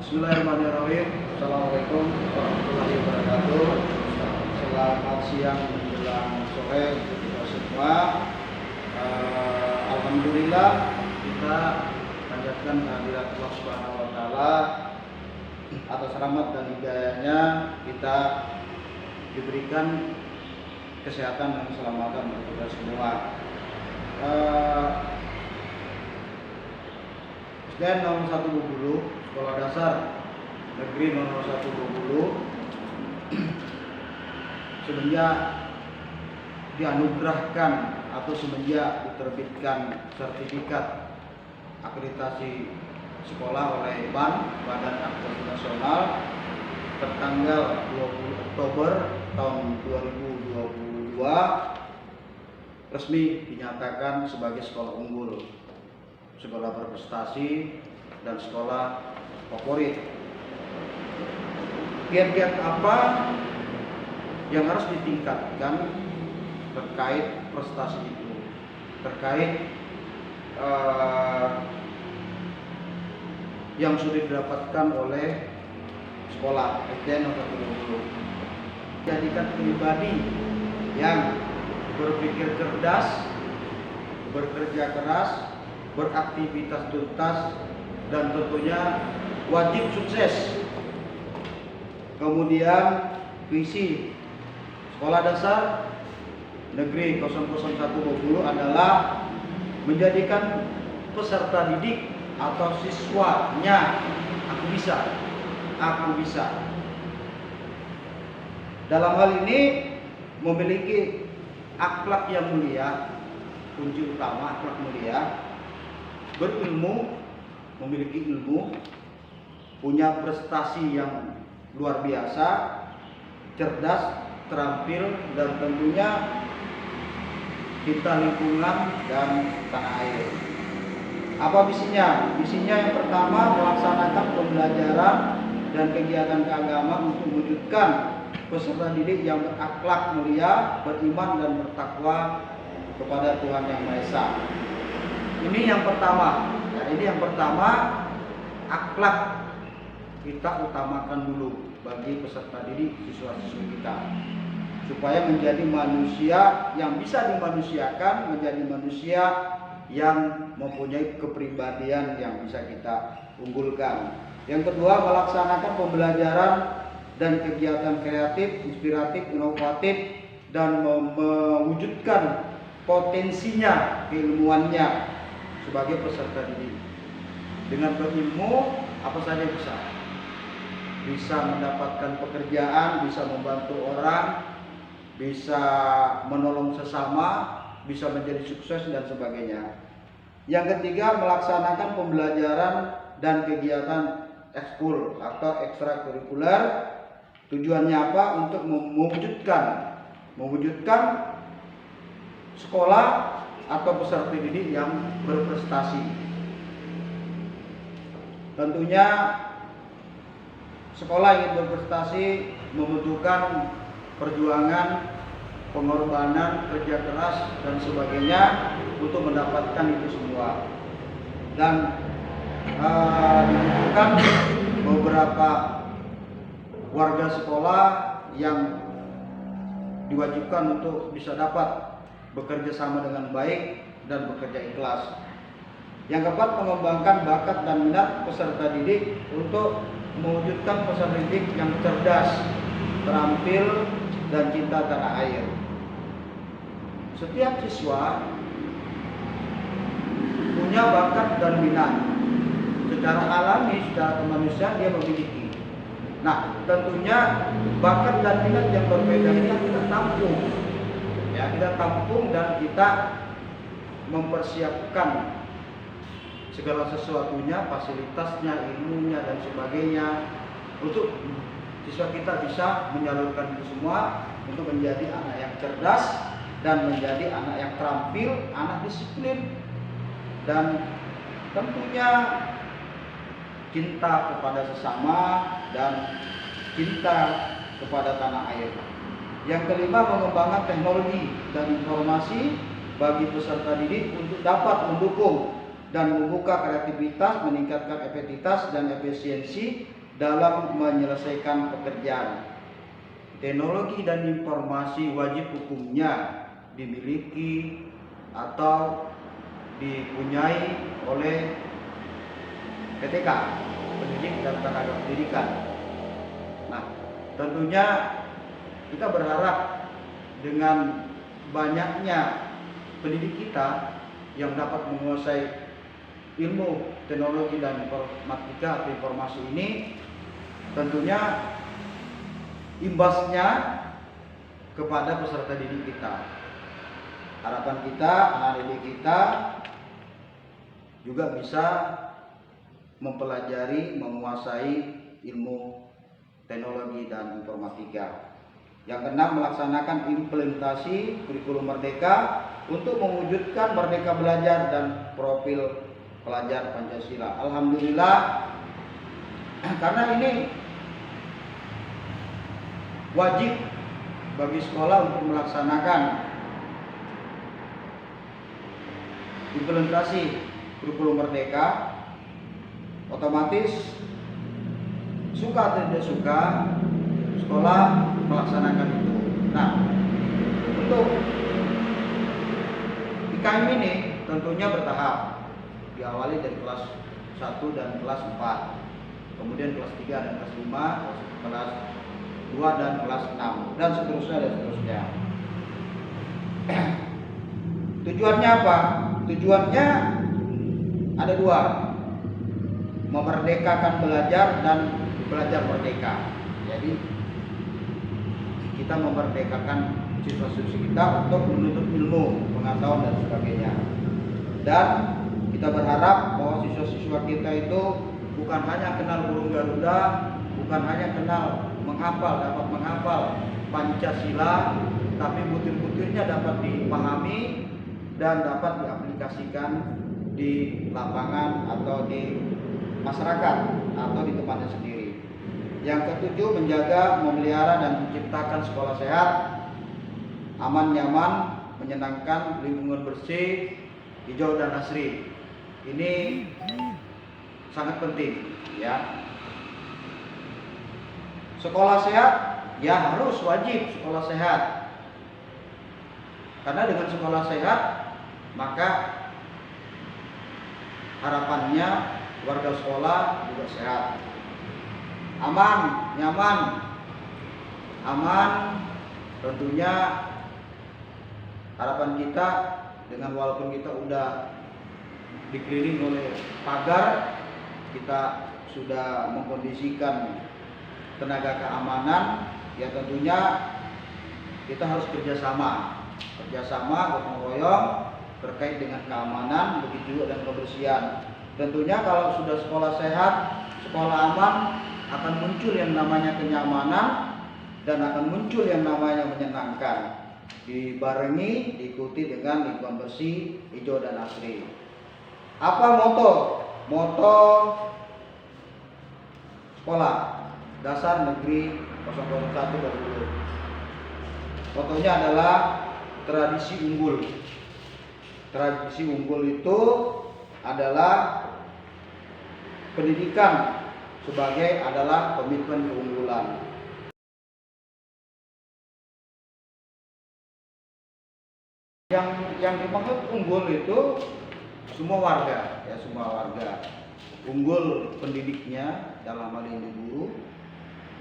Bismillahirrahmanirrahim. Assalamualaikum warahmatullahi wabarakatuh. Selamat siang menjelang sore untuk kita semua. Alhamdulillah kita panjatkan kehadirat Allah Subhanahu wa taala atas rahmat dan hidayahnya kita diberikan kesehatan dan keselamatan untuk kita semua. SDN nomor 1 Bengkulu, Sekolah Dasar Negeri nomor 1 Bengkulu, semenjak dianugerahkan atau semenjak diterbitkan sertifikat akreditasi sekolah oleh Badan Akreditasi Nasional tertanggal 20 Oktober tahun 2022 resmi dinyatakan sebagai sekolah unggul, sekolah berprestasi, dan sekolah favorit. Kiat-kiat apa yang harus ditingkatkan terkait prestasi itu, terkait yang sudah didapatkan oleh sekolah SDN nomor 1 jadikan pribadi yang berpikir cerdas, bekerja keras, beraktivitas tuntas, dan tentunya wajib sukses. Kemudian visi Sekolah Dasar Negeri 001 Bengkulu adalah menjadikan peserta didik atau siswanya aku bisa. Dalam hal ini memiliki akhlak yang mulia, kunci utama akhlak mulia, berilmu, memiliki ilmu, punya prestasi yang luar biasa, cerdas, terampil, dan tentunya cinta lingkungan dan tanah air. Apa visinya? Visinya yang pertama melaksanakan pembelajaran dan kegiatan keagamaan untuk mewujudkan peserta didik yang berakhlak mulia, beriman, dan bertakwa kepada Tuhan Yang Maha Esa. Ini yang pertama. Ini yang pertama, akhlak kita utamakan dulu bagi peserta didik siswa-siswi kita, supaya menjadi manusia yang bisa dimanusiakan, menjadi manusia yang mempunyai kepribadian yang bisa kita unggulkan. Yang kedua, melaksanakan pembelajaran dan kegiatan kreatif, inspiratif, inovatif, dan mewujudkan potensinya, keilmuannya sebagai peserta didik. Dengan berilmu, apa saja bisa mendapatkan pekerjaan, bisa membantu orang, bisa menolong sesama, bisa menjadi sukses, dan sebagainya. Yang ketiga, melaksanakan pembelajaran dan kegiatan ekskul atau ekstrakurikuler. Tujuannya apa? Untuk mewujudkan sekolah atau peserta didik yang berprestasi. Tentunya sekolah yang berprestasi membutuhkan perjuangan, pengorbanan, kerja keras, dan sebagainya untuk mendapatkan itu semua. Dan dibutuhkan beberapa warga sekolah yang diwajibkan untuk bisa dapat bekerja sama dengan baik dan bekerja ikhlas. Yang keempat, mengembangkan bakat dan minat peserta didik untuk mewujudkan peserta didik yang cerdas, terampil, dan cinta tanah air. Setiap siswa punya bakat dan minat. Secara alami, secara kemanusiaan dia memiliki. Nah, tentunya bakat dan minat yang berbeda ini kita tampung. Ya, kita tampung dan kita mempersiapkan segala sesuatunya, fasilitasnya, ilmunya, dan sebagainya untuk siswa kita bisa menyalurkan itu semua untuk menjadi anak yang cerdas dan menjadi anak yang terampil, anak disiplin, dan tentunya cinta kepada sesama dan cinta kepada tanah air. Yang kelima, mengembangkan teknologi dan informasi bagi peserta didik untuk dapat mendukung dan membuka kreativitas, meningkatkan efektivitas dan efisiensi dalam menyelesaikan pekerjaan. Teknologi dan informasi wajib hukumnya dimiliki atau dipunyai oleh PTK, pendidik dan tenaga pendidikan. Nah, tentunya kita berharap dengan banyaknya pendidik kita yang dapat menguasai ilmu teknologi dan informatika atau informasi ini, tentunya imbasnya kepada peserta didik kita. Harapan kita, anak didik kita juga bisa mempelajari, menguasai ilmu teknologi dan informatika. Yang keenam, melaksanakan implementasi kurikulum Merdeka untuk mewujudkan Merdeka Belajar dan profil pelajar Pancasila. Alhamdulillah, karena ini wajib bagi sekolah untuk melaksanakan implementasi kurikulum Merdeka, otomatis suka atau tidak suka sekolah melaksanakan itu. Nah, untuk IKM ini tentunya bertahap, diawali dari kelas 1 dan kelas 4, kemudian kelas 3 dan kelas 5, kelas 2 dan kelas 6, dan seterusnya dan seterusnya. Tujuannya apa? Tujuannya ada dua, memerdekakan belajar dan belajar merdeka. Jadi kita memerdekakan siswa-siswi kita untuk menuntut ilmu, pengetahuan dan sebagainya. Dan kita berharap bahwa siswa-siswa kita itu bukan hanya kenal burung Garuda, bukan hanya kenal dapat menghafal Pancasila, tapi butir-butirnya dapat dipahami dan dapat diaplikasikan di lapangan atau di masyarakat atau di tempatnya sendiri. Yang ketujuh, menjaga, memelihara dan menciptakan sekolah sehat, aman, nyaman, menyenangkan, lingkungan bersih, hijau dan asri. Ini sangat penting, ya. Sekolah sehat, ya harus wajib sekolah sehat. Karena dengan sekolah sehat, maka harapannya warga sekolah juga sehat. Aman, nyaman, tentunya harapan kita dengan walaupun kita udah dikelilingi oleh pagar, kita sudah mengkondisikan tenaga keamanan, ya tentunya kita harus kerjasama gotong royong terkait dengan keamanan, begitu juga dan kebersihan. Tentunya kalau sudah sekolah sehat, sekolah aman, akan muncul yang namanya kenyamanan dan akan muncul yang namanya menyenangkan, dibarengi diikuti dengan lingkungan bersih, hijau dan asri. Apa moto sekolah dasar negeri 001 Barbulu? Motonya adalah tradisi unggul. Tradisi unggul itu adalah pendidikan adalah komitmen keunggulan. Yang dimaksud unggul itu semua warga, ya semua warga. Unggul pendidiknya dalam hal ini guru,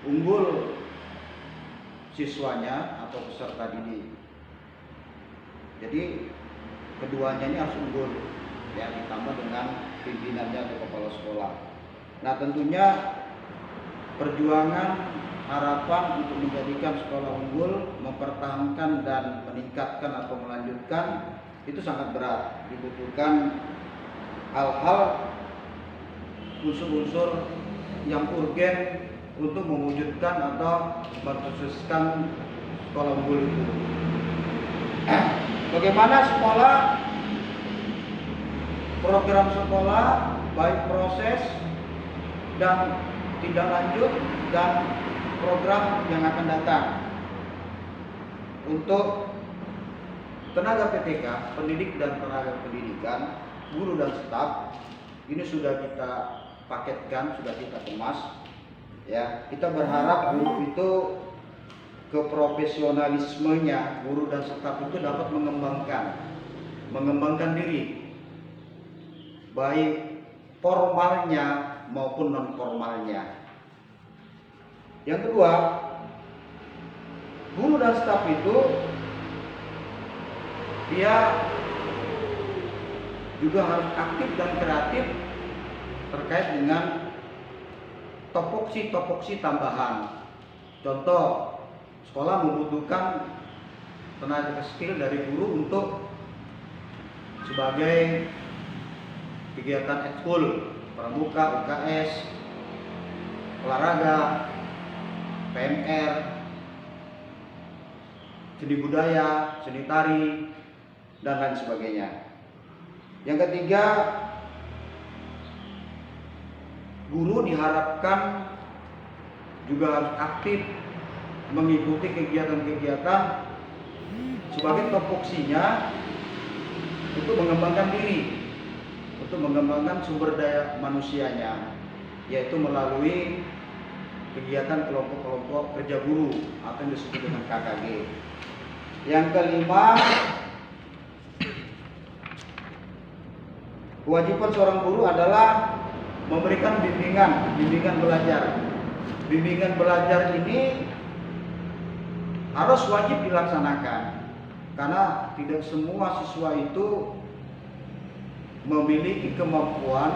unggul siswanya atau peserta didik. Jadi keduanya ini harus unggul, ya ditambah dengan pimpinannya atau kepala sekolah. Nah, tentunya perjuangan harapan untuk menjadikan sekolah unggul, mempertahankan dan meningkatkan atau melanjutkan itu sangat berat. Dibutuhkan hal-hal, unsur-unsur yang urgen untuk mewujudkan atau mensukseskan sekolah unggul itu. Bagaimana sekolah, program sekolah, baik proses dan tindak lanjut dan program yang akan datang. Untuk tenaga PTK, pendidik dan tenaga pendidikan, guru dan staf ini sudah kita paketkan, sudah kita kemas. Ya, kita berharap guru itu keprofesionalismenya, guru dan staf itu dapat mengembangkan diri, baik formalnya maupun non formalnya. Yang kedua, guru dan staf itu dia juga harus aktif dan kreatif terkait dengan topoksi tambahan. Contoh, sekolah membutuhkan tenaga skill dari guru untuk sebagai kegiatan ekskul, pramuka, UKS, olahraga, PMR, seni budaya, seni tari, dan lain sebagainya. Yang ketiga, guru diharapkan juga harus aktif mengikuti kegiatan-kegiatan sebagai topoksinya untuk mengembangkan diri, untuk mengembangkan sumber daya manusianya, yaitu melalui kegiatan kelompok-kelompok kerja guru atau yang disebut dengan KKG. Yang kelima, kewajiban seorang guru adalah memberikan bimbingan belajar. Bimbingan belajar ini harus wajib dilaksanakan karena tidak semua siswa itu memiliki kemampuan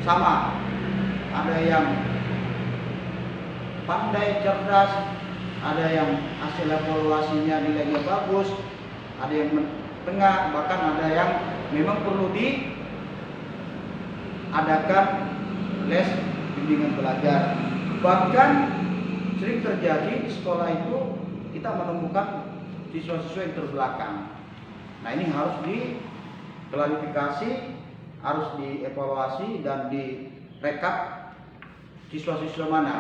sama. Ada yang pandai, cerdas, ada yang hasil evaluasinya nilainya bagus, ada yang tengah, bahkan ada yang memang perlu diadakan les bimbingan belajar. Bahkan sering terjadi di sekolah itu kita menemukan siswa-siswa yang terbelakang. Nah, ini harus diklarifikasi, harus dievaluasi dan direkap siswa-siswa mana.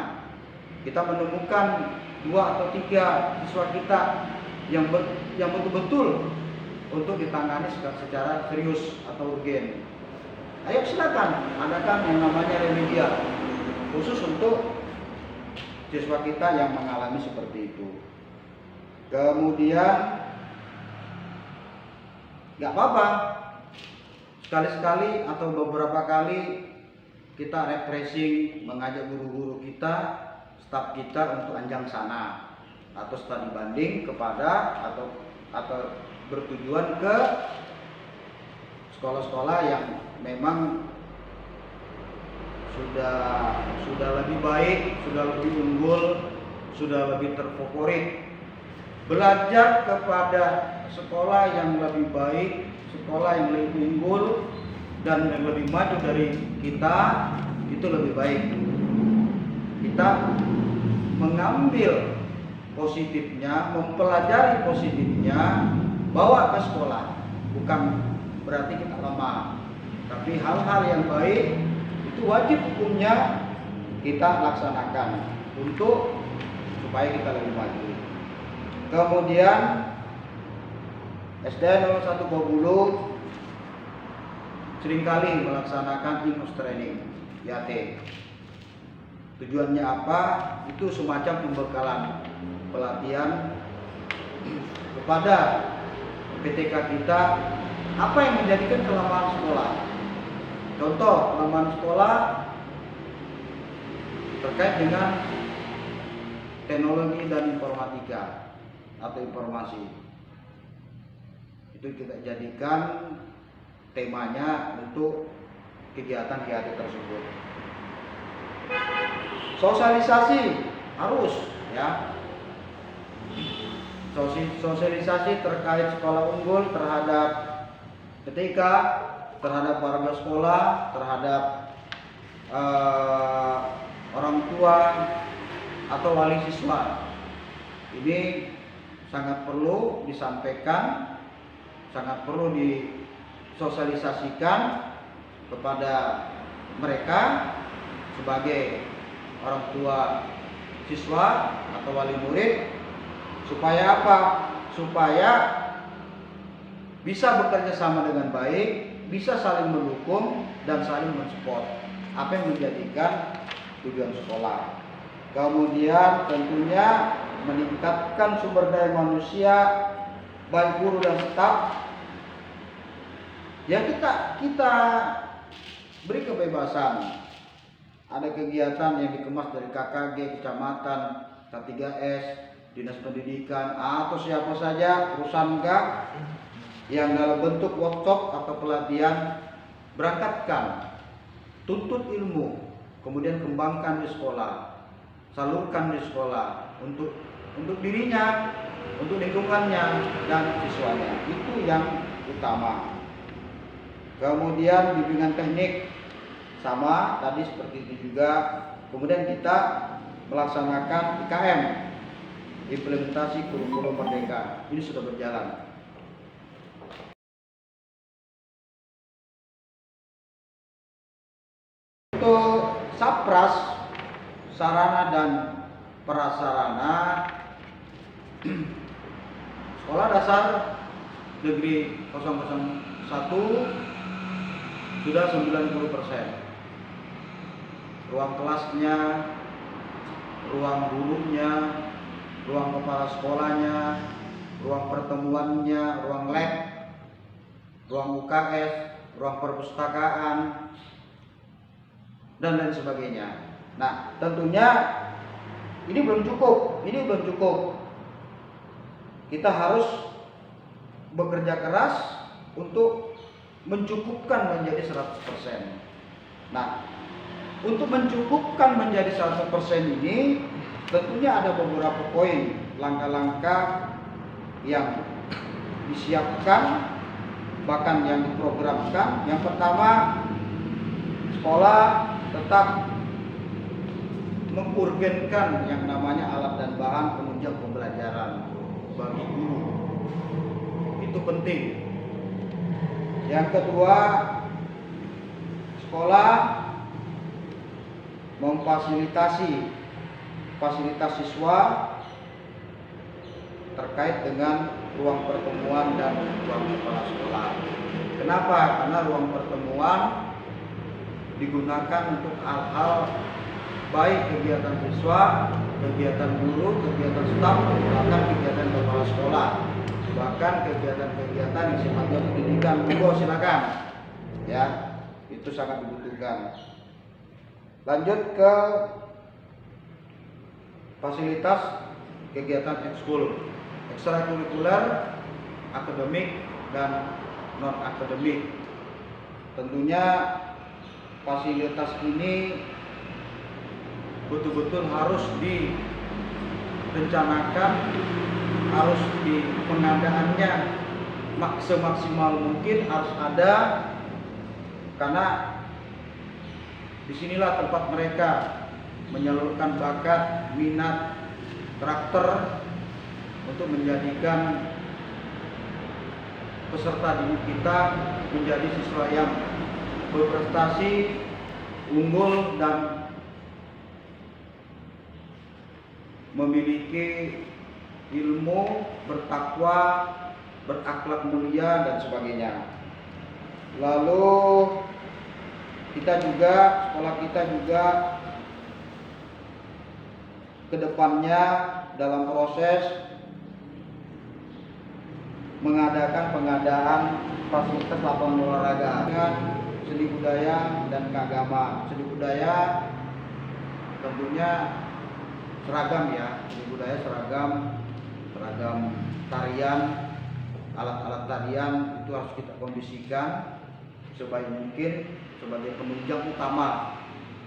Kita menemukan 2 atau 3 siswa kita yang betul-betul untuk ditangani secara serius atau urgen. Ayo silakan adakan yang namanya remedial khusus untuk siswa kita yang mengalami seperti itu. Kemudian nggak apa-apa sekali-sekali atau beberapa kali kita refreshing, mengajak guru-guru kita, staf kita untuk anjang sana atau studi banding kepada atau bertujuan ke sekolah-sekolah yang memang sudah lebih baik, sudah lebih unggul, sudah lebih terfavorit. Belajar kepada sekolah yang lebih baik, sekolah yang lebih unggul dan yang lebih maju dari kita itu lebih baik. Kita mengambil positifnya, mempelajari positifnya, bawa ke sekolah. Bukan berarti kita lemah, tapi hal-hal yang baik itu wajib hukumnya kita laksanakan untuk supaya kita lebih maju. Kemudian SDN 01 Bobulu seringkali melaksanakan in-house training (IAT). Tujuannya apa? Itu semacam pembekalan pelatihan kepada PTK kita apa yang menjadikan kelemahan sekolah. Contoh kelemahan sekolah terkait dengan teknologi dan informatika atau informasi. Itu kita jadikan temanya untuk kegiatan-kegiatan tersebut. Sosialisasi harus ya. Sosialisasi terkait sekolah unggul terhadap PTK, terhadap warga sekolah, terhadap orang tua atau wali siswa. Ini sangat perlu disampaikan, sangat perlu disosialisasikan kepada mereka sebagai orang tua siswa atau wali murid. Supaya apa? Supaya bisa bekerja sama dengan baik, bisa saling mendukung dan saling mensupport apa yang menjadikan tujuan sekolah. Kemudian tentunya meningkatkan sumber daya manusia baik guru dan staf. Ya kita beri kebebasan. Ada kegiatan yang dikemas dari KKG, kecamatan, K3S, dinas pendidikan atau siapa saja perusahaan enggak yang dalam bentuk workshop atau pelatihan, berangkatkan, tuntut ilmu, kemudian kembangkan di sekolah, salurkan di sekolah untuk dirinya, untuk lingkungannya dan siswanya. Itu yang utama. Kemudian bimbingan teknik sama tadi seperti itu juga. Kemudian kita melaksanakan IKM, implementasi kurikulum merdeka. Ini sudah berjalan. Untuk Sapras, sarana dan prasarana Sekolah Dasar Negeri 001 sudah 90%. Ruang kelasnya, ruang gurunya, ruang kepala sekolahnya, ruang pertemuannya, ruang lab, ruang UKS, ruang perpustakaan, dan lain sebagainya. Nah, tentunya ini belum cukup. Kita harus bekerja keras untuk mencukupkan menjadi 100%. Nah, untuk mencukupkan menjadi 100% ini tentunya ada beberapa poin, langkah-langkah yang disiapkan, bahkan yang diprogramkan. Yang pertama, sekolah tetap mengurgenkan yang namanya alat dan bahan penunjang pembelajaran bagi guru. Itu penting. Yang kedua, sekolah memfasilitasi fasilitas siswa terkait dengan ruang pertemuan dan ruang kepala sekolah. Kenapa? Karena ruang pertemuan digunakan untuk hal-hal baik kegiatan siswa, kegiatan guru, kegiatan staf, bahkan kegiatan kepala sekolah, bahkan kegiatan-kegiatan yang sifatnya pendidikan. Monggo silakan, ya, itu sangat dibutuhkan. Lanjut ke fasilitas kegiatan ekskul, ekstrakurikuler, akademik dan non akademik. Tentunya fasilitas ini betul-betul harus direncanakan, harus di pengadaannya semaksimal mungkin harus ada, karena disinilah tempat mereka menyalurkan bakat, minat, karakter untuk menjadikan peserta didik kita menjadi siswa yang berprestasi, unggul, dan memiliki ilmu, bertakwa, berakhlak mulia, dan sebagainya. Lalu sekolah kita juga kedepannya dalam proses mengadakan pengadaan fasilitas lapangan olahraga dengan seni budaya dan keagamaan. Seni budaya tentunya seragam, ya, seni budaya seragam tarian, alat-alat tarian itu harus kita kondisikan sebaik mungkin sebagai penunjang utama,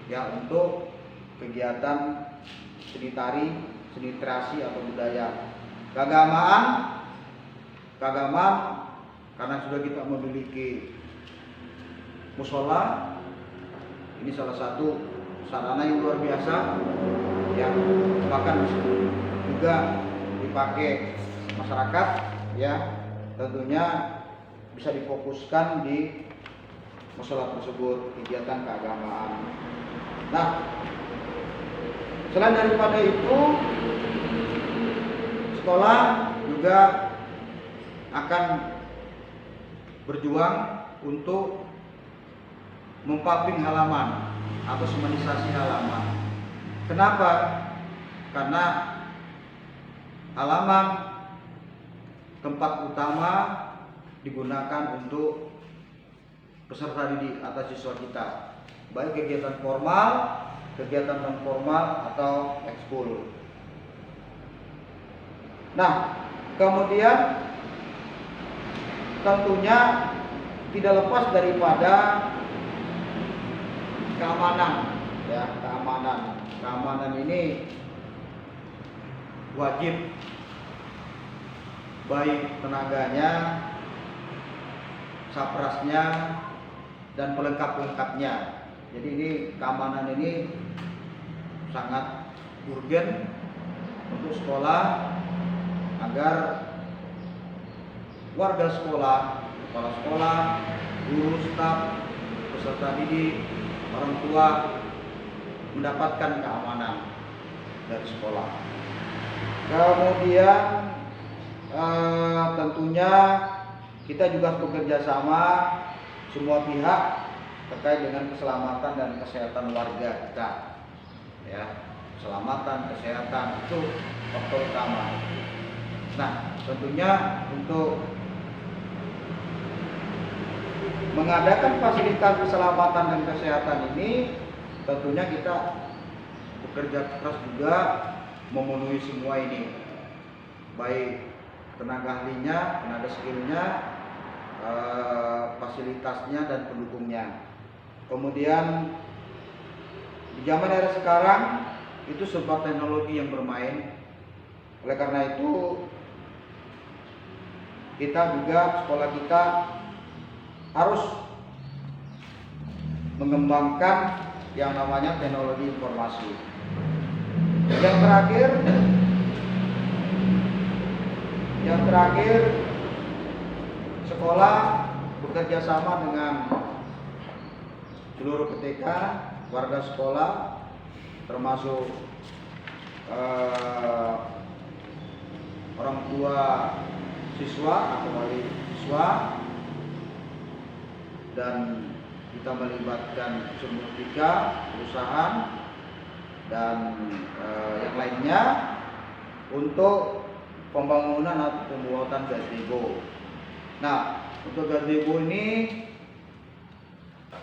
ya, untuk kegiatan seni tari, seni terasi atau budaya. Keagamaan karena sudah kita memiliki musola, ini salah satu sarana yang luar biasa yang bahkan juga dipakai masyarakat, ya, tentunya bisa difokuskan di musola tersebut, kegiatan keagamaan. Nah, selain daripada itu, sekolah juga akan berjuang untuk mempaving halaman atau semenisasi halaman. Kenapa? Karena halaman tempat utama digunakan untuk peserta didik atau siswa kita, baik kegiatan formal, kegiatan non formal atau ekskul. Nah, kemudian tentunya tidak lepas daripada keamanan, ya, keamanan ini wajib, baik tenaganya, saprasnya, dan pelengkap-pelengkapnya. Jadi ini keamanan ini sangat urgen untuk sekolah, agar warga sekolah, kepala sekolah, guru, staf, peserta didik, orang tua mendapatkan keamanan dari sekolah. Kemudian tentunya kita juga harus bekerja sama semua pihak terkait dengan keselamatan dan kesehatan warga kita, ya, keselamatan, kesehatan itu faktor utama. Nah, tentunya untuk mengadakan fasilitas keselamatan dan kesehatan ini, tentunya kita bekerja keras juga memenuhi semua ini, baik tenaga ahlinya, tenaga skillnya, fasilitasnya dan pendukungnya. Kemudian di zaman era sekarang itu serba teknologi yang bermain. Oleh karena itu kita juga, sekolah kita harus mengembangkan yang namanya teknologi informasi. Yang terakhir sekolah bekerja sama dengan seluruh PTK, warga sekolah, termasuk orang tua siswa atau wali siswa, dan kita melibatkan semua tiga perusahaan dan yang lainnya untuk pembangunan atau pembuatan gazebo. Nah, untuk gazebo ini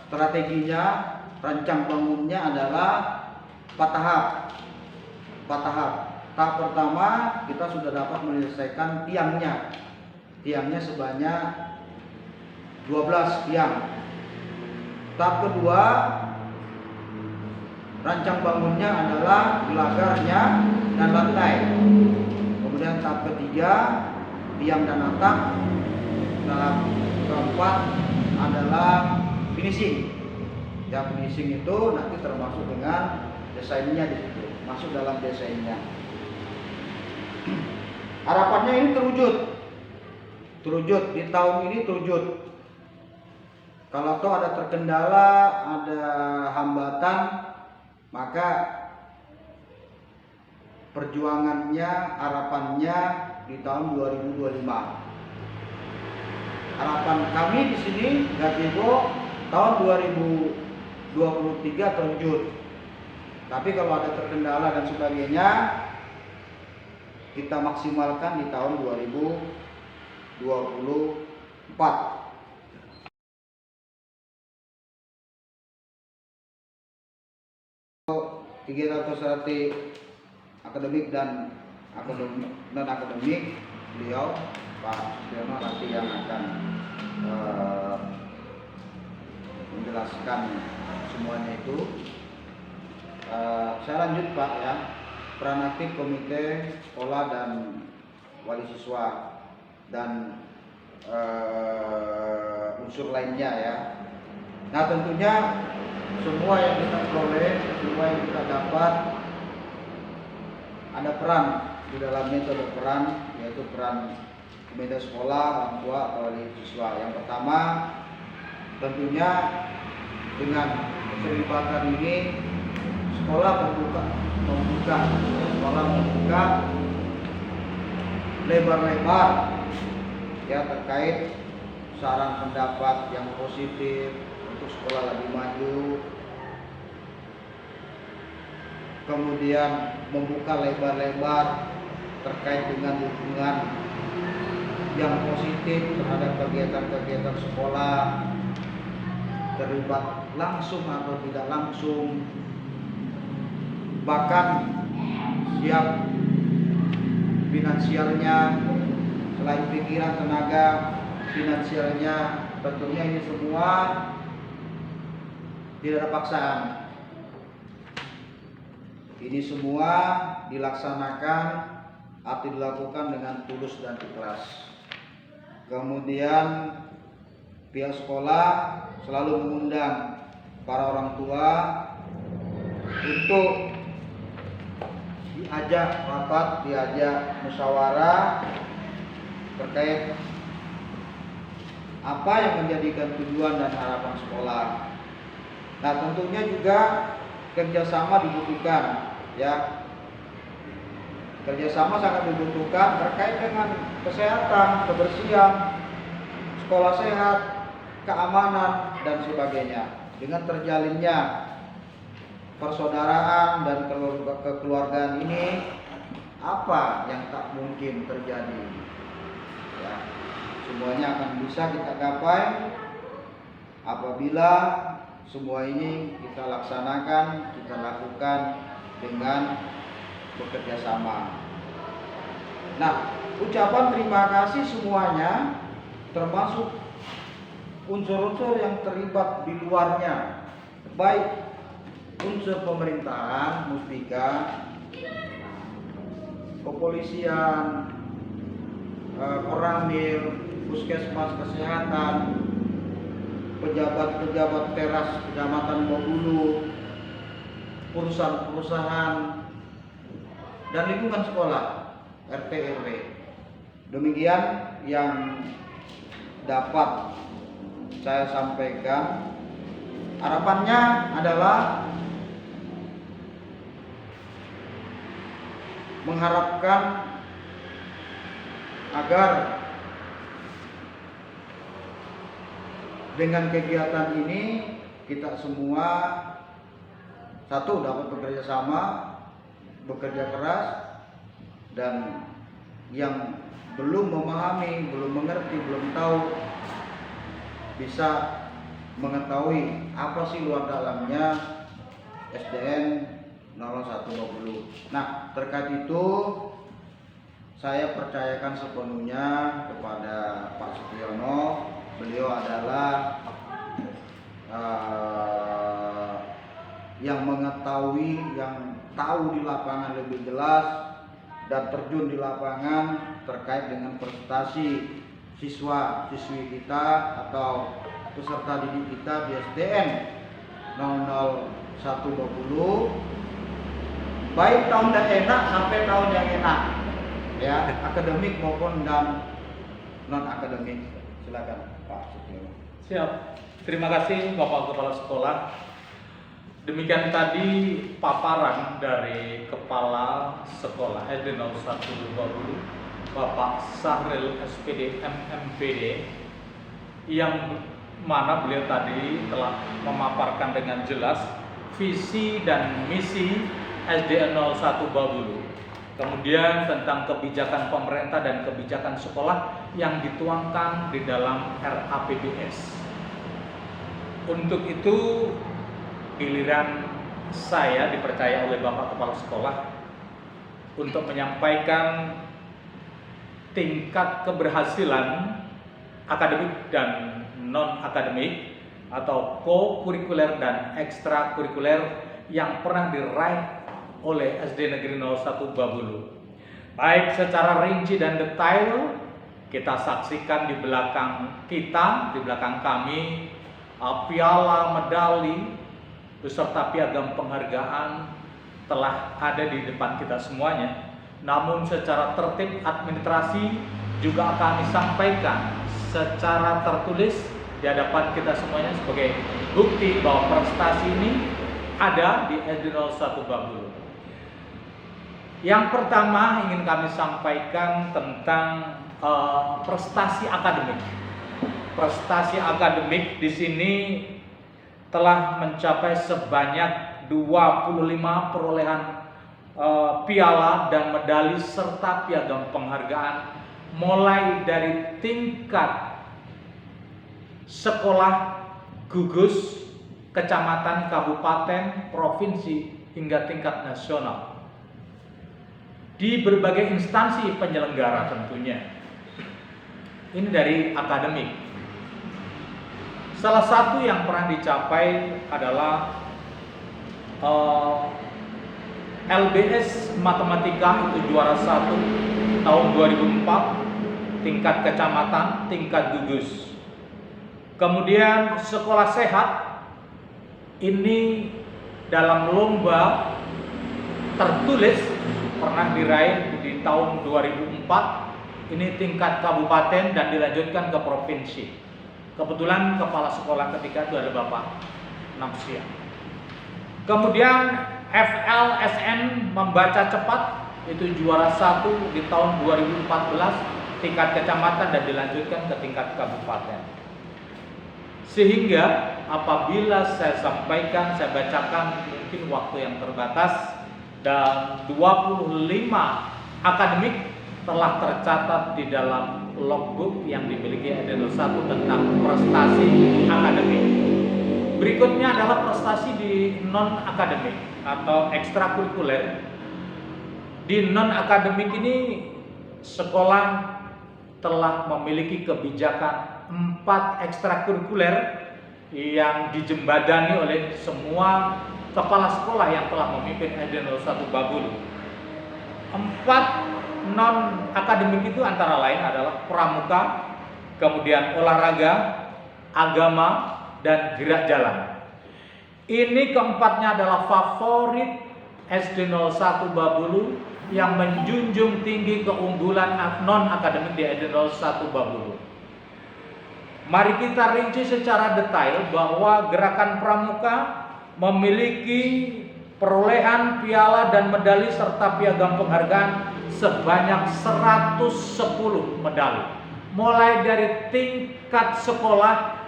strateginya, rancang bangunnya adalah 4 tahap. Tahap pertama kita sudah dapat menyelesaikan tiangnya. Tiangnya sebanyak 12 tiang. Tahap kedua, rancang bangunnya adalah gelagarnya dan lantai. Kemudian tahap ketiga, tiang dan atap. Tahap keempat adalah finishing. Ya, finishing itu nanti termasuk dengan desainnya di situ, masuk dalam desainnya. Harapannya ini terwujud di tahun ini, terwujud. Kalau toh ada terkendala, ada hambatan, maka perjuangannya, harapannya di tahun 2025. Harapan kami di sini gazebo tahun 2023 terwujud. Tapi kalau ada terkendala dan sebagainya, kita maksimalkan di tahun 2024. Kegiatan peserta akademik dan akademik beliau Pak Sustiono nanti yang akan menjelaskan semuanya itu. Saya lanjut Pak, ya, peran aktif komite sekolah dan wali siswa dan unsur lainnya, ya. Nah, tentunya semua yang kita peroleh, semua yang kita dapat, ada peran di dalamnya, itu ada peran, yaitu peran komite sekolah, orang tua atau wali siswa. Yang pertama, tentunya dengan keterlibatan ini sekolah membuka lebar-lebar, ya, terkait saran pendapat yang positif untuk sekolah lebih maju. Kemudian membuka lebar-lebar terkait dengan dukungan yang positif terhadap kegiatan-kegiatan sekolah, terlibat langsung atau tidak langsung, bahkan siap finansialnya, selain pikiran, tenaga, finansialnya. Tentunya ini semua tidak ada paksaan. Ini semua dilaksanakan atau dilakukan dengan tulus dan ikhlas. Kemudian pihak sekolah selalu mengundang para orang tua untuk diajak rapat, diajak musyawarah terkait apa yang menjadikan tujuan dan harapan sekolah. Nah, tentunya juga kerjasama dibutuhkan, ya. Kerjasama sangat dibutuhkan terkait dengan kesehatan, kebersihan, sekolah sehat, keamanan, dan sebagainya. Dengan terjalinnya persaudaraan dan kekeluargaan ini, apa yang tak mungkin terjadi? Ya, semuanya akan bisa kita capai apabila semua ini kita laksanakan, kita lakukan dengan bekerja sama. Nah, ucapan terima kasih semuanya, termasuk unsur-unsur yang terlibat di luarnya, baik unsur pemerintahan, Muspika, kepolisian, Koramil, puskesmas kesehatan, pejabat-pejabat teras kecamatan Bawulu, perusahaan-perusahaan, dan lingkungan sekolah, RT RW. Demikian yang dapat saya sampaikan. Harapannya adalah mengharapkan agar dengan kegiatan ini kita semua satu dapat bekerja sama, bekerja keras, dan yang belum memahami, belum mengerti, belum tahu bisa mengetahui apa sih luar dalamnya SDN 01 Bawulu. Nah, terkait itu saya percayakan sepenuhnya kepada Pak Sutiono. Beliau adalah yang mengetahui, yang tahu di lapangan lebih jelas dan terjun di lapangan terkait dengan prestasi siswa-siswi kita atau peserta didik kita di SDN 001 Bawulu, baik tahun yang enak sampai tahun yang enak, ya, akademik maupun dan non akademik. Silakan Pak Sutiono. Siap. Terima kasih Bapak Kepala Sekolah. Demikian tadi paparan dari Kepala Sekolah SD 01 Bawulu, Bapak Sahril SPD MMPD, yang mana beliau tadi telah memaparkan dengan jelas visi dan misi SDN 01 Bawulu. Kemudian tentang kebijakan pemerintah dan kebijakan sekolah yang dituangkan di dalam RAPBS. Untuk itu giliran saya dipercaya oleh Bapak Kepala Sekolah untuk menyampaikan tingkat keberhasilan akademik dan non-akademik atau co-kurikuler dan ekstrakurikuler yang pernah diraih oleh SD Negeri 01 Bawulu. Baik secara rinci dan detail, kita saksikan di belakang kita, di belakang kami, piala medali beserta piagam penghargaan telah ada di depan kita semuanya. Namun secara tertib administrasi juga akan disampaikan secara tertulis di hadapan kita semuanya sebagai bukti bahwa prestasi ini ada di SD 01 Bawulu. Yang pertama ingin kami sampaikan tentang prestasi akademik. prestasi akademik di sini telah mencapai sebanyak 25 perolehan piala dan medali serta piagam penghargaan, mulai dari tingkat sekolah, gugus, kecamatan, kabupaten, provinsi, hingga tingkat nasional di berbagai instansi penyelenggara tentunya. Ini dari akademik. Salah satu yang pernah dicapai adalah LBS Matematika, itu juara 1 tahun 2004, tingkat kecamatan, tingkat gugus. Kemudian sekolah sehat ini dalam lomba tertulis pernah diraih di tahun 2004, ini tingkat kabupaten dan dilanjutkan ke provinsi. Kebetulan kepala sekolah ketika itu ada Bapak Namsia. Kemudian FLSN membaca cepat, itu juara 1 di tahun 2014, tingkat kecamatan dan dilanjutkan ke tingkat kabupaten. Sehingga apabila saya sampaikan, saya bacakan, mungkin waktu yang terbatas, dan 25 akademik telah tercatat di dalam logbook yang dimiliki Edenol 1 tentang prestasi akademik. Berikutnya adalah prestasi di non-akademik atau ekstrakurikuler. Di non-akademik ini sekolah telah memiliki kebijakan 4 ekstrakurikuler yang dijembatani oleh semua kepala sekolah yang telah memimpin Edenol 1 Babulu. 4 non-akademik itu antara lain adalah pramuka, kemudian olahraga, agama, dan gerak jalan. Ini keempatnya adalah favorit SD 01 Babulu yang menjunjung tinggi keunggulan non-akademik di SD 01 Babulu. Mari kita rinci secara detail bahwa gerakan pramuka memiliki perolehan piala dan medali serta piagam penghargaan sebanyak 110 medali. Mulai dari tingkat sekolah,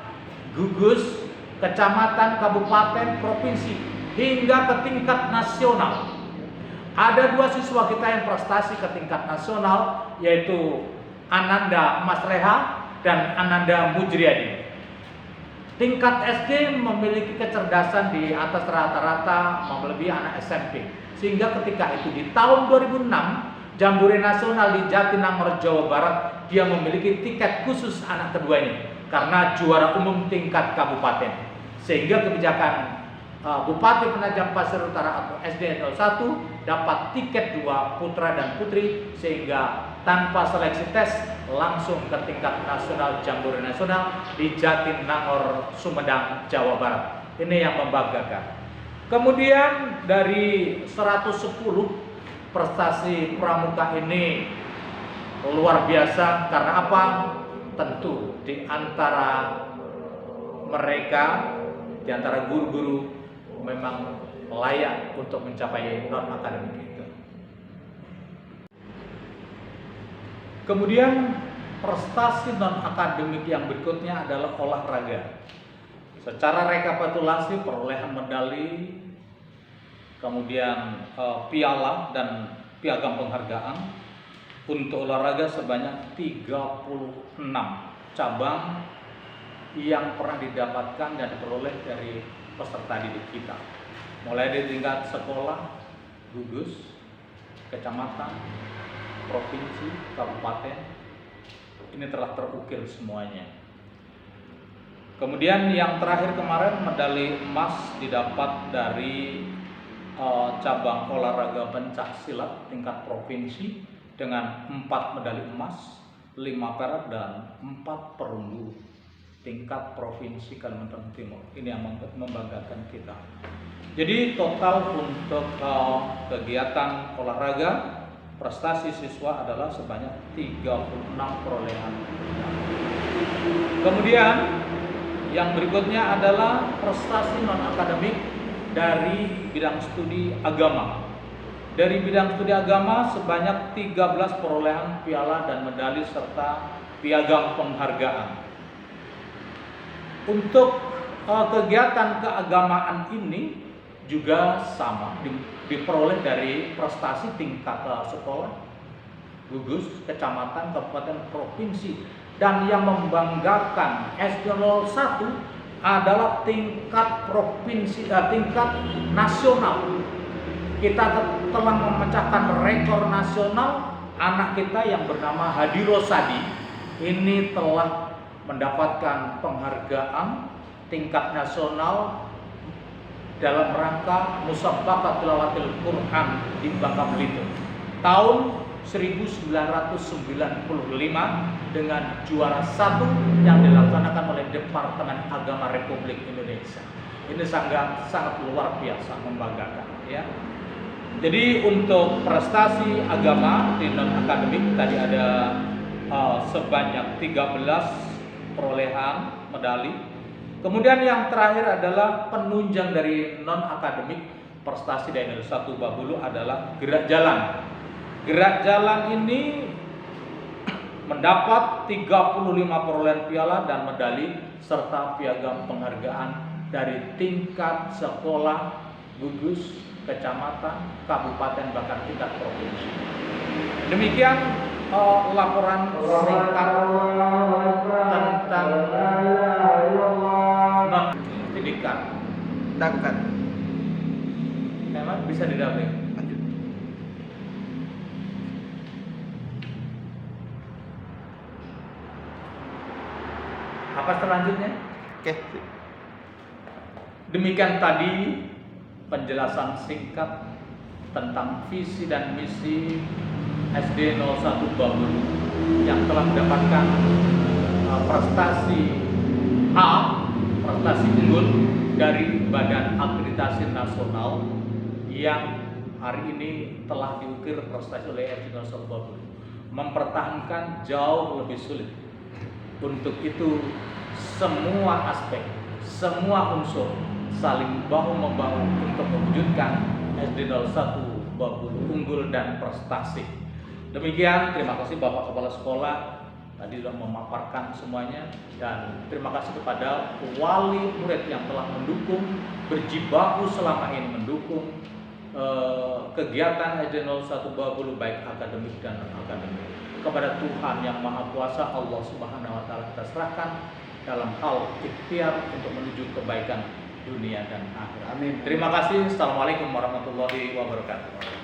gugus, kecamatan, kabupaten, provinsi, hingga ke tingkat nasional. Ada 2 siswa kita yang prestasi ke tingkat nasional, yaitu Ananda Mas Reha dan Ananda Mujriyadi. Tingkat SD memiliki kecerdasan di atas rata-rata melebihi anak SMP. Sehingga ketika itu di tahun 2006, Jambore Nasional di Jatinangor, Jawa Barat, dia memiliki tiket khusus anak kedua ini karena juara umum tingkat kabupaten. Sehingga kebijakan Bupati Penajam Pasir Utara atau SD 01 dapat tiket 2 putra dan putri, sehingga tanpa seleksi tes langsung ke tingkat nasional Jambore Nasional di Jatinangor, Sumedang, Jawa Barat. Ini yang membanggakan. Kemudian dari 110 prestasi pramuka ini luar biasa karena apa? Tentu di antara mereka, di antara guru-guru memang layak untuk mencapai non-akademik itu. Kemudian prestasi non-akademik yang berikutnya adalah olahraga. Secara rekapitulasi perolehan medali, kemudian piala dan piagam penghargaan untuk olahraga sebanyak 36 cabang yang pernah didapatkan dan diperoleh dari peserta didik kita, mulai dari tingkat sekolah, gugus, kecamatan, provinsi, kabupaten. Ini telah terukir semuanya. Kemudian yang terakhir kemarin medali emas didapat dari cabang olahraga pencak silat tingkat provinsi dengan 4 medali emas, 5 perak dan 4 perunggu tingkat provinsi Kalimantan Timur. Ini yang membanggakan kita. Jadi total untuk kegiatan olahraga prestasi siswa adalah sebanyak 36 perolehan. Kemudian yang berikutnya adalah prestasi non-akademik dari bidang studi agama. Dari bidang studi agama sebanyak 13 perolehan piala dan medali serta piagam penghargaan. Untuk kegiatan keagamaan ini juga sama, diperoleh dari prestasi tingkat sekolah, gugus, kecamatan, kabupaten, provinsi. Dan yang membanggakan SD 01 adalah tingkat provinsi, tingkat nasional. Kita telah memecahkan rekor nasional. Anak kita yang bernama Hadi Rosadi ini telah mendapatkan penghargaan tingkat nasional dalam rangka Musabaqah Tilawatil Quran di Bangka Belitung tahun 1995 dengan juara 1 yang dilaksanakan oleh Departemen Agama Republik Indonesia. Ini sangat luar biasa, membanggakan ya. Jadi untuk prestasi agama di non akademik tadi ada sebanyak 13 perolehan medali. Kemudian yang terakhir adalah penunjang dari non akademik prestasi dari 1 Babulu adalah gerak jalan. Gerak jalan ini mendapat 35 perolehan piala dan medali serta piagam penghargaan dari tingkat sekolah, gugus, kecamatan, kabupaten, bahkan tingkat provinsi. Demikian laporan singkat tentang non pendidikan. Dangkan. Memang bisa didamping. Lanjut. Apa selanjutnya? Oke. Demikian tadi penjelasan singkat tentang visi dan misi SD 01 Babulu yang telah mendapatkan prestasi A, prestasi unggul dari Badan Akreditasi Nasional yang hari ini telah diukir prestasi oleh SD 01 Babulu. Mempertahankan jauh lebih sulit. Untuk itu semua aspek, semua unsur saling bahu-membahu untuk mewujudkan SD 01 Babulu unggul dan prestasi. Demikian, terima kasih Bapak Kepala Sekolah tadi sudah memaparkan semuanya, dan terima kasih kepada wali murid yang telah mendukung, berjibaku selama ini mendukung kegiatan SD 01 Babulu baik akademik dan non akademik. Kepada Tuhan yang Maha Kuasa, Allah Subhanahu wa taala kita serahkan dalam hal ikhtiar untuk menuju kebaikan dunia dan akhirat. Amin. Terima kasih. Assalamualaikum warahmatullahi wabarakatuh.